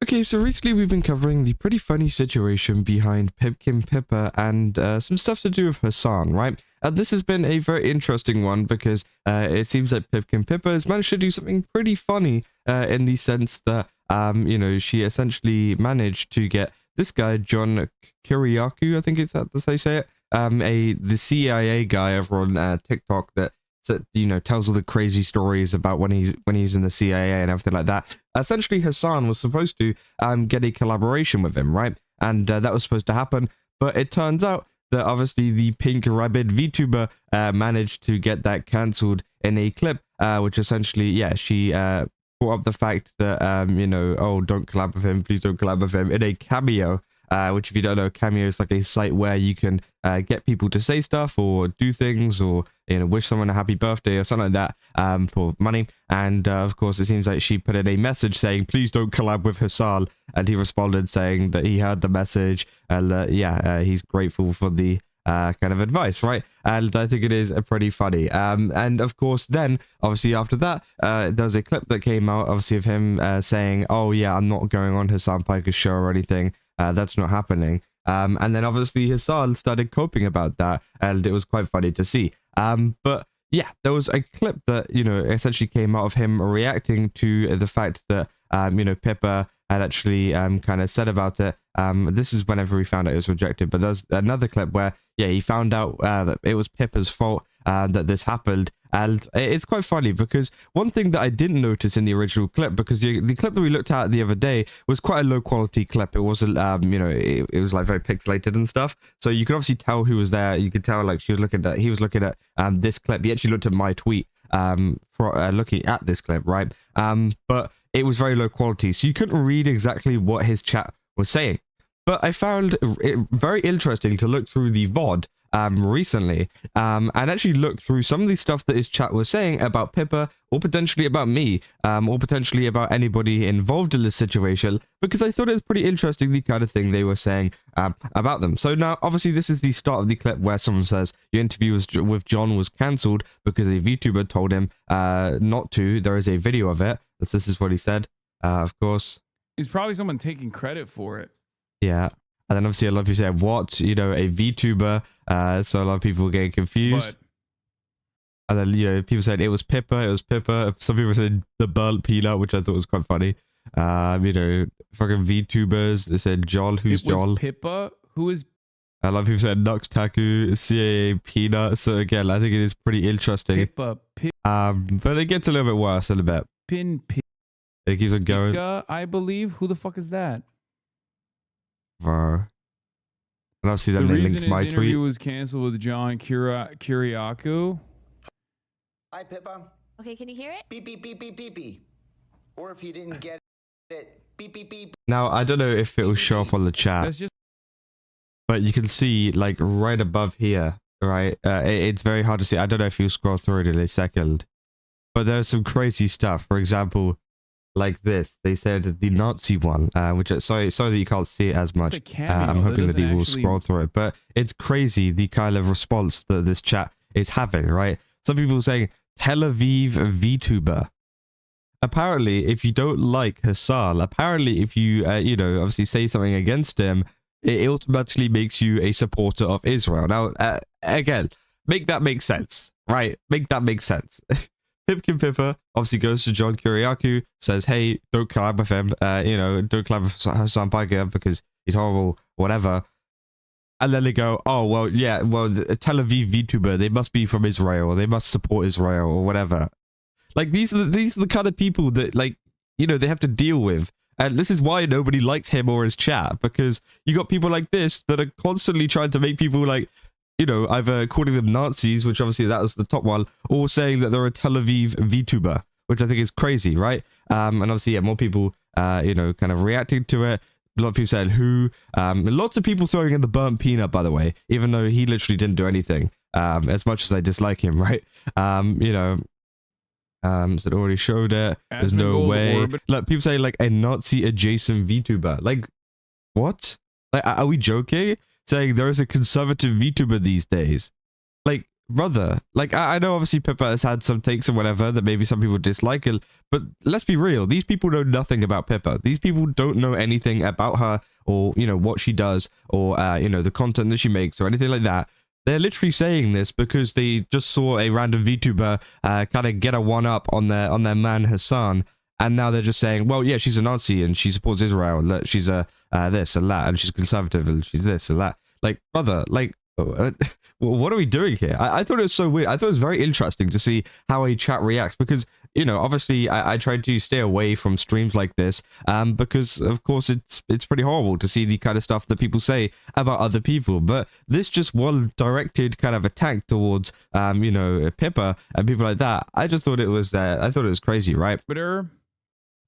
Okay, so recently we've been covering the pretty funny situation behind Pipkin Pippa and some stuff to do with Hasan, right? And this has been a very interesting one because it seems that Pipkin Pippa has managed to do something pretty funny in the sense that, she essentially managed to get this guy, John Kiriakou, I think that's how you say it, the CIA guy over on TikTok that tells all the crazy stories about when he's in the CIA and everything like that. Essentially, Hasan was supposed to get a collaboration with him, right? And that was supposed to happen, but it turns out that obviously the Pink Rabbit VTuber managed to get that cancelled in a clip, which essentially, she brought up the fact that oh, don't collab with him, please don't collab with him, in a cameo. Which, if you don't know, Cameo is like a site where you can get people to say stuff or do things or wish someone a happy birthday or something like that for money. And of course, it seems like she put in a message saying, "Please don't collab with Hasan," and he responded saying that he heard the message and he's grateful for the kind of advice, right? And I think it is pretty funny. And of course, then obviously after that, there was a clip that came out, obviously of him saying, "Oh yeah, I'm not going on Hasan Piker's show or anything. That's not happening." And then obviously Hasan started coping about that, and it was quite funny to see. But yeah, there was a clip that, essentially came out of him reacting to the fact that, Pippa had actually kind of said about it. This is whenever he found out it was rejected, but there's another clip where, he found out that it was Pippa's fault that this happened. And it's quite funny because one thing that I didn't notice in the original clip, because the clip that we looked at the other day was quite a low quality clip. It wasn't, it was like very pixelated and stuff. So you could obviously tell who was there. You could tell like he was looking at this clip. He actually looked at my tweet for looking at this clip, right? But it was very low quality, so you couldn't read exactly what his chat was saying. But I found it very interesting to look through the VOD recently and actually look through some of the stuff that his chat was saying about Pippa, or potentially about me, or potentially about anybody involved in this situation, because I thought it was pretty interesting, the kind of thing they were saying about them. So now, obviously, this is the start of the clip where someone says your interview with John was cancelled because a VTuber told him not to. There is a video of it. This is what he said, of course. It's probably someone taking credit for it. Yeah. And then obviously a lot of people said, what? A VTuber. So a lot of people were getting confused. But... And then, people said it was Pippa. Some people said the burnt peanut, which I thought was quite funny. Fucking VTubers. They said Jol. Who's Jol? Pippa? Who is... A lot of people said Nux Taku, CAA Peanut. So again, I think it is pretty interesting. Pippa. But it gets a little bit worse in a bit. It keeps on going. Pika, I believe. Who the fuck is that? And obviously then the they reason linked my his interview tweet. was canceled with John Kiriakou. Hi, Pippa. Okay, can you hear it? Beep, beep, beep, beep, beep, beep. Or if you didn't get it, beep, beep, beep. Now, I don't know if it will show up on the chat, but you can see, like, right above here, right? It's very hard to see. I don't know if you scroll through it in a second, but there's some crazy stuff. For example, like this, they said the Nazi one, which sorry that you can't see it as much. I'm hoping that you will scroll through it, but it's crazy the kind of response that this chat is having, right? Some people saying Tel Aviv VTuber. Apparently, if you don't like Hasan, apparently if you obviously say something against him, it automatically makes you a supporter of Israel. Now, again, make that make sense, right? Make that make sense. Pipkin Pippa obviously goes to John Kiriakou, says, hey, don't collab with him, don't collab with Hasan Piker because he's horrible, whatever. And then they go, oh, well, yeah, well, the Tel Aviv VTuber, they must be from Israel, or they must support Israel, or whatever. Like, these are the kind of people that, like, they have to deal with. And this is why nobody likes him or his chat, because you got people like this that are constantly trying to make people, like, either calling them Nazis, which obviously that was the top one, or saying that they're a Tel Aviv VTuber, which I think is crazy, right? And obviously, yeah, more people, kind of reacting to it. A lot of people said who. Lots of people throwing in the burnt peanut, by the way, even though he literally didn't do anything. As much as I dislike him, right? So it already showed it. There's no way. Like, people say like a Nazi adjacent VTuber. Like, what? Like, are we joking? Saying there is a conservative VTuber these days. Like, brother, like I know obviously Pippa has had some takes and whatever that maybe some people dislike it, but let's be real, these people know nothing about Pippa. These people don't know anything about her, or you know what she does, or you know the content that she makes or anything like that. They're literally saying this because they just saw a random VTuber kind of get a one up on their man Hasan, and now they're just saying, well, yeah, she's a Nazi and she supports Israel, and that she's a this and that, and she's conservative and she's this and that. Like, brother, like, what are we doing here? I thought it was so weird. I thought it was very interesting to see how a chat reacts, because, you know, obviously I tried to stay away from streams like this because, of course, it's pretty horrible to see the kind of stuff that people say about other people. But this just well-directed kind of attack towards, you know, Pippa and people like that. I just thought it was, crazy, right? Twitter.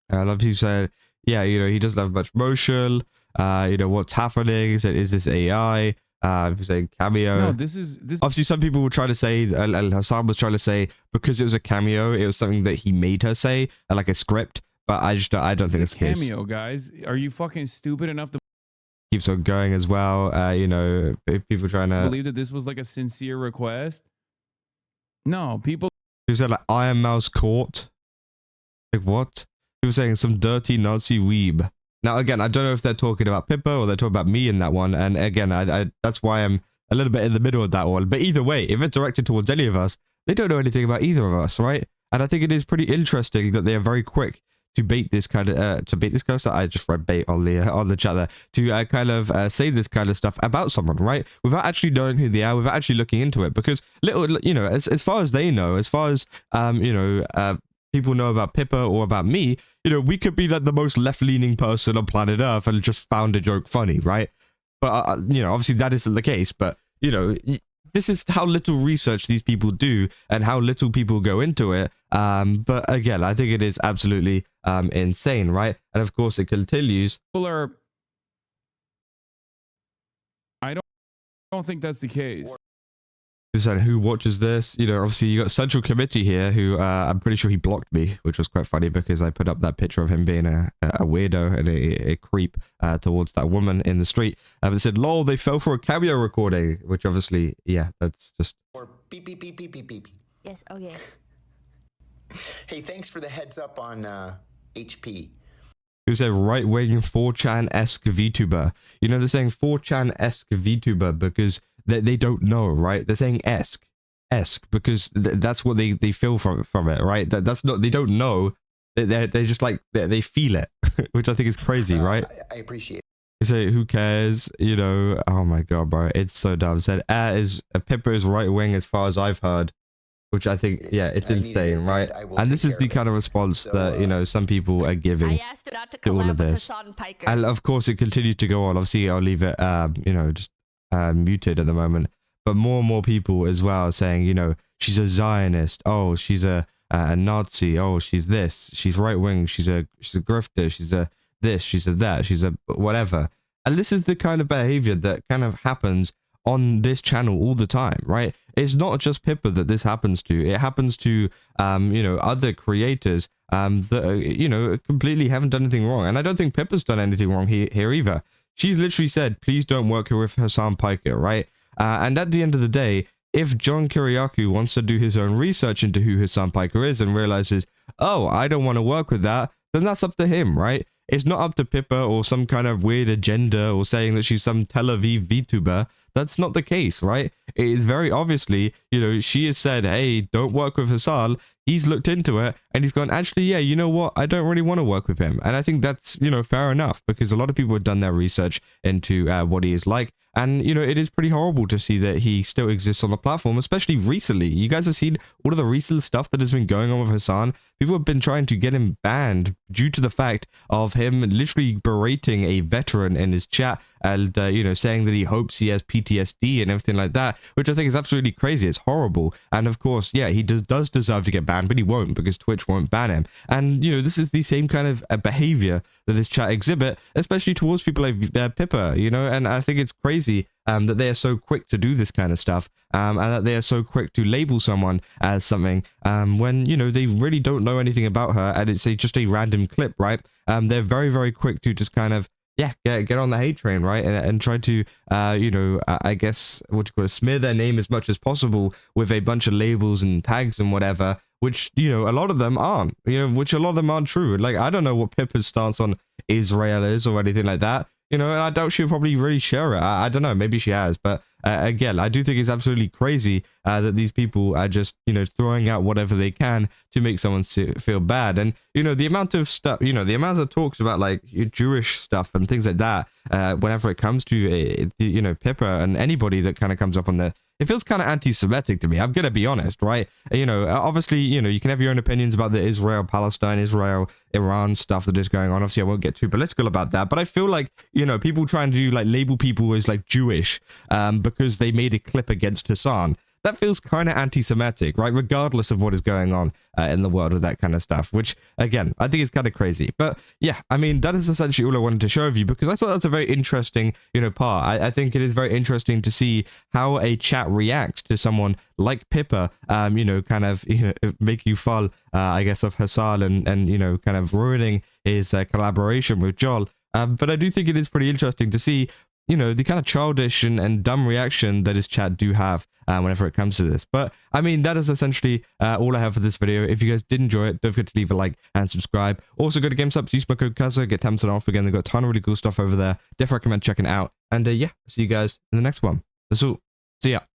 I love you said, yeah, you know, he doesn't have much motion. You know, what's happening? Is this AI? Saying cameo. No, this. Obviously, some people were trying to say, Hasan was trying to say, because it was a cameo, it was something that he made her say, like a script. But I don't think it's the case. Cameo, guys. Are you fucking stupid enough to Keeps on going as well. You know, people trying to believe that this was like a sincere request? No, people. Who said like Iron Mouse caught? Like what? People saying some dirty Nazi weeb. Now, again, I don't know if they're talking about Pippa or they're talking about me in that one. And again, I that's why I'm a little bit in the middle of that one. But either way, if it's directed towards any of us, they don't know anything about either of us, right? And I think it is pretty interesting that they are very quick to bait this kind of stuff. I just read bait on the chat there to kind of say this kind of stuff about someone, right? Without actually knowing who they are, without actually looking into it. Because little, you know, as far as they know, as far as you know, people know about Pippa or about me, you know, we could be like the most left-leaning person on planet Earth and just found a joke funny, right? But, you know, obviously that isn't the case. But, you know, this is how little research these people do and how little people go into it. But again, I think it is absolutely insane, right? And of course, it continues. People are. I don't think that's the case. Who watches this? You know, obviously you got Central Committee here, who I'm pretty sure he blocked me, which was quite funny because I put up that picture of him being a weirdo and a creep towards that woman in the street. It said, "Lol, they fell for a cameo recording," which obviously, yeah, that's just. Or beep beep beep beep beep beep. Yes. Okay. Hey, thanks for the heads up on HP. Who's a right-wing 4chan-esque VTuber? You know, they're saying 4chan-esque VTuber because they don't know, right? They're saying esque because that's what they feel from it, right? That's not, they don't know. They're just like they feel it, which I think is crazy, right? I appreciate it. You say, who cares? You know, oh my god, bro, it's so dumb. Said Pippa is right-wing as far as I've heard, which I think, yeah, it's insane, right? And this is the kind of response that, you know, some people are giving I asked her not to to all collab of with this. Hasan Piker. And of course, it continues to go on. Obviously, I'll leave it, you know, just muted at the moment. But more and more people as well are saying, you know, she's a Zionist. Oh, she's a Nazi. Oh, she's this. She's right wing. She's a grifter. She's a this. She's a that. She's a whatever. And this is the kind of behavior that kind of happens on this channel all the time, right? It's not just Pippa that this happens to. It happens to, you know, other creators that, you know, completely haven't done anything wrong. And I don't think Pippa's done anything wrong here either. She's literally said, please don't work with Hasan Piker, right? And at the end of the day, if John Kiriakou wants to do his own research into who Hasan Piker is and realizes, oh, I don't want to work with that, then that's up to him, right? It's not up to Pippa or some kind of weird agenda or saying that she's some Tel Aviv VTuber. That's not the case, right? It is very obviously, you know, she has said, hey, don't work with Hasan. He's looked into it and he's gone, actually, yeah, you know what? I don't really want to work with him. And I think that's, you know, fair enough because a lot of people have done their research into what he is like. And, you know, it is pretty horrible to see that he still exists on the platform, especially recently. You guys have seen all of the recent stuff that has been going on with Hasan. People have been trying to get him banned due to the fact of him literally berating a veteran in his chat and, you know, saying that he hopes he has PTSD and everything like that, which I think is absolutely crazy. It's horrible. And of course, yeah, he does deserve to get banned, but he won't because Twitch won't ban him. And, you know, this is the same kind of behavior that his chat exhibit, especially towards people like Pippa, you know, and I think it's crazy that they are so quick to do this kind of stuff and that they are so quick to label someone as something when, you know, they really don't know anything about her and it's just a random clip, right? They're very, very quick to just kind of yeah, get on the hate train, right? And try to, I guess, what you call it, smear their name as much as possible with a bunch of labels and tags and whatever, which, a lot of them aren't, which a lot of them aren't true. Like, I don't know what Pippa's stance on Israel is or anything like that, and I doubt she'll probably really share it. I don't know, maybe she has, but again, I do think it's absolutely crazy that these people are just, throwing out whatever they can to make someone feel bad. And, the amount of stuff, the amount of talks about like Jewish stuff and things like that, whenever it comes to, Pippa and anybody that kind of comes up on there, it feels kind of anti-Semitic to me. I'm going to be honest, right? Obviously, you can have your own opinions about the Israel-Palestine, Israel-Iran stuff that is going on. Obviously, I won't get too political about that, but I feel like, people trying to like label people as like Jewish because they made a clip against Hasan. That feels kind of anti-Semitic, right? Regardless of what is going on in the world with that kind of stuff, which, again, I think is kind of crazy. But yeah, I mean, that is essentially all I wanted to show you because I thought that's a very interesting, part. I think it is very interesting to see how a chat reacts to someone like Pippa, kind of, make you fall, I guess, of Hasan and kind of ruining his collaboration with Joel. But I do think it is pretty interesting to see the kind of childish and dumb reaction that his chat do have whenever it comes to this. But I mean, that is essentially all I have for this video. If you guys did enjoy it, don't forget to leave a like and subscribe. Also, go to GameStops, use my code CUZZA, get 10% off again. They've got a ton of really cool stuff over there. Definitely recommend checking it out. And yeah, see you guys in the next one. That's all. See ya.